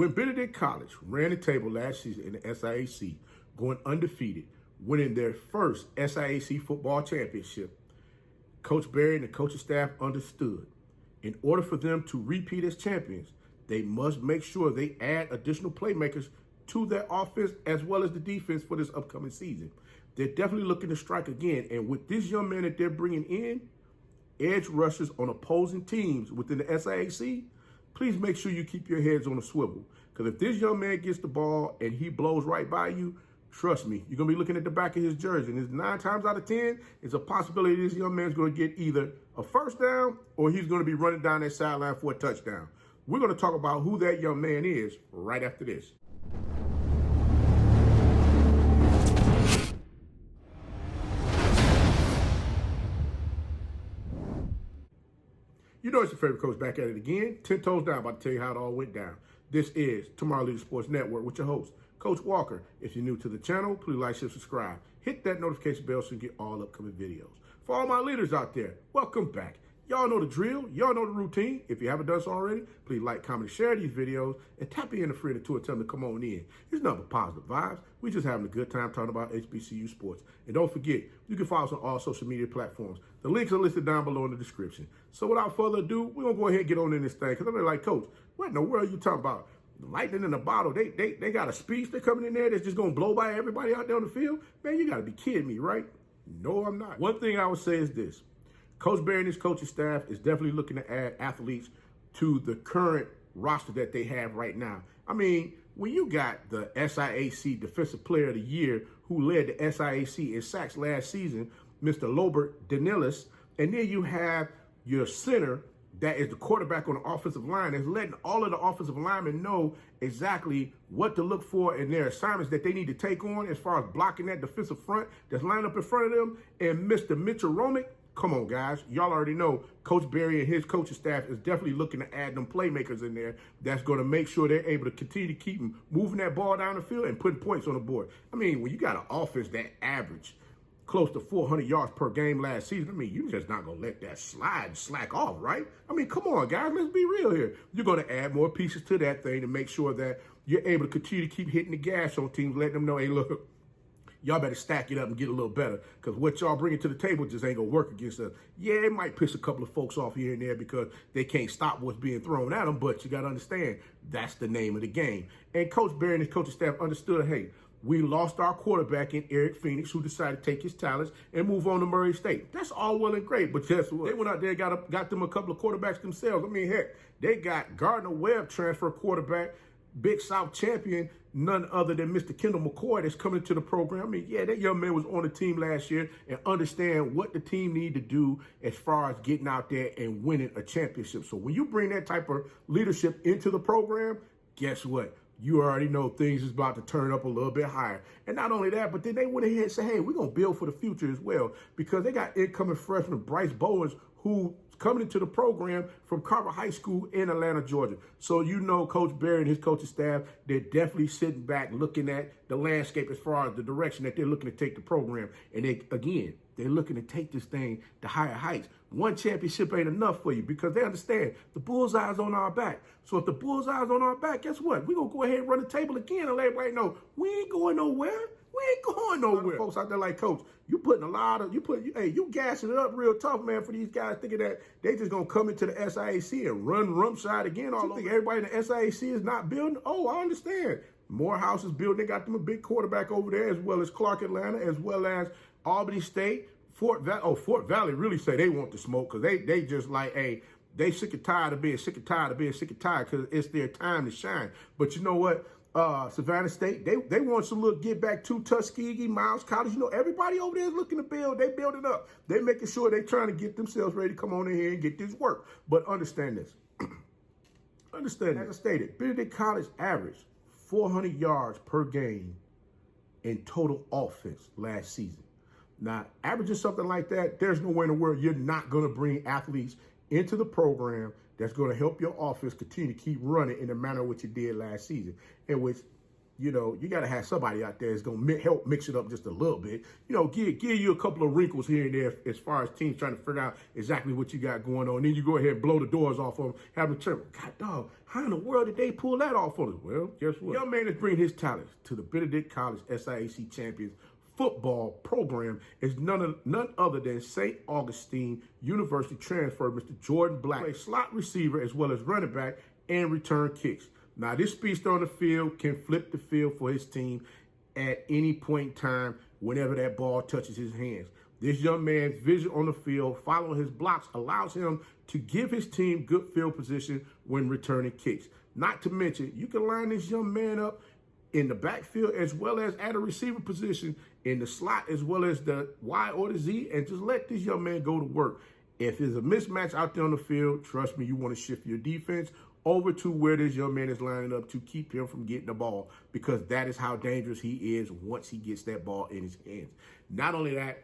When Benedict College ran the table last season in the SIAC, going undefeated, winning their first SIAC football championship, Coach Berry and the coaching staff understood in order for them to repeat as champions, they must make sure they add additional playmakers to their offense as well as the defense for this upcoming season. They're definitely looking to strike again. And with this young man that they're bringing in, edge rushers on opposing teams within the SIAC, please make sure you keep your heads on a swivel. Because if this young man gets the ball and he blows right by you, trust me, you're going to be looking at the back of his jersey. And it's 9 times out of 10, it's a possibility this young man's going to get either a first down or he's going to be running down that sideline for a touchdown. We're going to talk about who that young man is right after this. You know it's your favorite coach back at it again. 10 toes down, about to tell you how it all went down. This is Tomorrow Leader Sports Network with your host, Coach Walker. If you're new to the channel, please like, share, subscribe. Hit that notification bell so you get all upcoming videos. For all my leaders out there, welcome back. Y'all know the drill. Y'all know the routine. If you haven't done so already, please like, comment, and share these videos, and tap in a friend or two and tell them to come on in. It's nothing but positive vibes. We just having a good time talking about HBCU sports. And don't forget, you can follow us on all social media platforms. The links are listed down below in the description. So without further ado, we're going to go ahead and get on in this thing. Because I'm like, Coach, what in the world are you talking about? Lightning in a bottle. They got a Speedster coming in there that's just going to blow by everybody out there on the field? Man, you got to be kidding me, right? No, I'm not. One thing I would say is this. Coach Berry and his coaching staff is definitely looking to add athletes to the current roster that they have right now. I mean, when you got the SIAC Defensive Player of the Year who led the SIAC in sacks last season, Mr. Lobert Danilis, and then you have your center that is the quarterback on the offensive line, is letting all of the offensive linemen know exactly what to look for in their assignments that they need to take on as far as blocking that defensive front that's lined up in front of them. And Mr. Mitchell Romick, come on, guys. Y'all already know Coach Berry and his coaching staff is definitely looking to add them playmakers in there that's going to make sure they're able to continue to keep them moving that ball down the field and putting points on the board. I mean, when you got an offense that average close to 400 yards per game last season, I mean, you're just not going to let that slack off, right? I mean, come on, guys. Let's be real here. You're going to add more pieces to that thing to make sure that you're able to continue to keep hitting the gas on teams, letting them know, hey, look, y'all better stack it up and get a little better because what y'all bringing to the table just ain't going to work against us. Yeah, it might piss a couple of folks off here and there because they can't stop what's being thrown at them, but you got to understand, that's the name of the game. And Coach Berry and his coaching staff understood, hey, we lost our quarterback in Eric Phoenix, who decided to take his talents and move on to Murray State. That's all well and great, but guess what? They went out there and got them a couple of quarterbacks themselves. I mean, heck, they got Gardner Webb transfer quarterback, Big South champion, none other than Mr. Kendall McCoy that's coming to the program. I mean, yeah, that young man was on the team last year and understand what the team need to do as far as getting out there and winning a championship. So when you bring that type of leadership into the program, guess what? You already know things is about to turn up a little bit higher. And not only that, but then they went ahead and said, hey, we're going to build for the future as well because they got incoming freshman Bryce Bowens who coming into the program from Carver High School in Atlanta, Georgia. So you know Coach Berry and his coaching staff, they're definitely sitting back looking at the landscape as far as the direction that they're looking to take the program. And they're looking to take this thing to higher heights. One championship ain't enough for you because they understand the bullseye's on our back. So if the bullseye's on our back, guess what? We're going to go ahead and run the table again and let everybody know we ain't going nowhere. We ain't going nowhere. Folks out there like, Coach, you gassing it up real tough, man, for these guys thinking that they just going to come into the SIAC and run rumpshide again. All think everybody in the SIAC is not building? Oh, I understand. Morehouse is building. They got them a big quarterback over there as well as Clark Atlanta, as well as Albany State. Fort Valley really say they want the smoke because they just like, hey, they sick and tired of being sick and tired because it's their time to shine. But you know what? Savannah State, they want some little get back to Tuskegee, Miles College. You know, everybody over there is looking to build. They build it up. They making sure they trying to get themselves ready to come on in here and get this work. But understand this. Understand, as I stated, Benedict College averaged 400 yards per game in total offense last season. Now, averaging something like that, there's no way in the world you're not going to bring athletes into the program that's going to help your offense continue to keep running in the manner which you did last season, in which you know, you got to have somebody out there that's going to help mix it up just a little bit. You know, give you a couple of wrinkles here and there as far as teams trying to figure out exactly what you got going on. Then you go ahead and blow the doors off of them, have them turn. God, dog, how in the world did they pull that off on us? Well, guess what? Young man is bringing his talents to the Benedict College SIAC champions football program is none other than St. Augustine University transfer Mr. Jordan Black, a slot receiver as well as running back and return kicks. Now, this speedster on the field can flip the field for his team at any point in time whenever that ball touches his hands. This young man's vision on the field, following his blocks, allows him to give his team good field position when returning kicks. Not to mention, you can line this young man up in the backfield as well as at a receiver position, in the slot as well as the Y or the Z, and just let this young man go to work. If there's a mismatch out there on the field, trust me, you want to shift your defense over to where this young man is lining up to keep him from getting the ball, because that is how dangerous he is once he gets that ball in his hands. Not only that,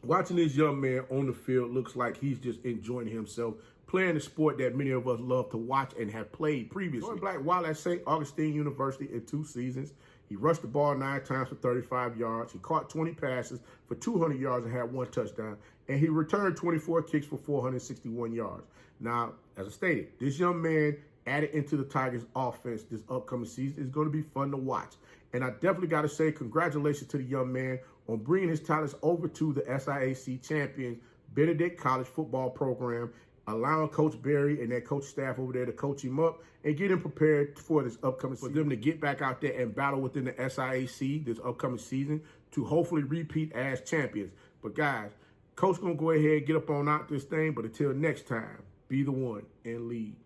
watching this young man on the field looks like he's just enjoying himself, playing the sport that many of us love to watch and have played previously. Jordan Black, while at St. Augustine University in 2 seasons, he rushed the ball 9 times for 35 yards. He caught 20 passes for 200 yards and had 1 touchdown. And he returned 24 kicks for 461 yards. Now, as I stated, this young man added into the Tigers offense this upcoming season is going to be fun to watch. And I definitely got to say congratulations to the young man on bringing his talents over to the SIAC champions Benedict College football program, allowing Coach Berry and that coach staff over there to coach him up and get him prepared for this upcoming season, for them to get back out there and battle within the SIAC this upcoming season to hopefully repeat as champions. But guys, Coach going to go ahead and get up on out this thing, but until next time, be the one and lead.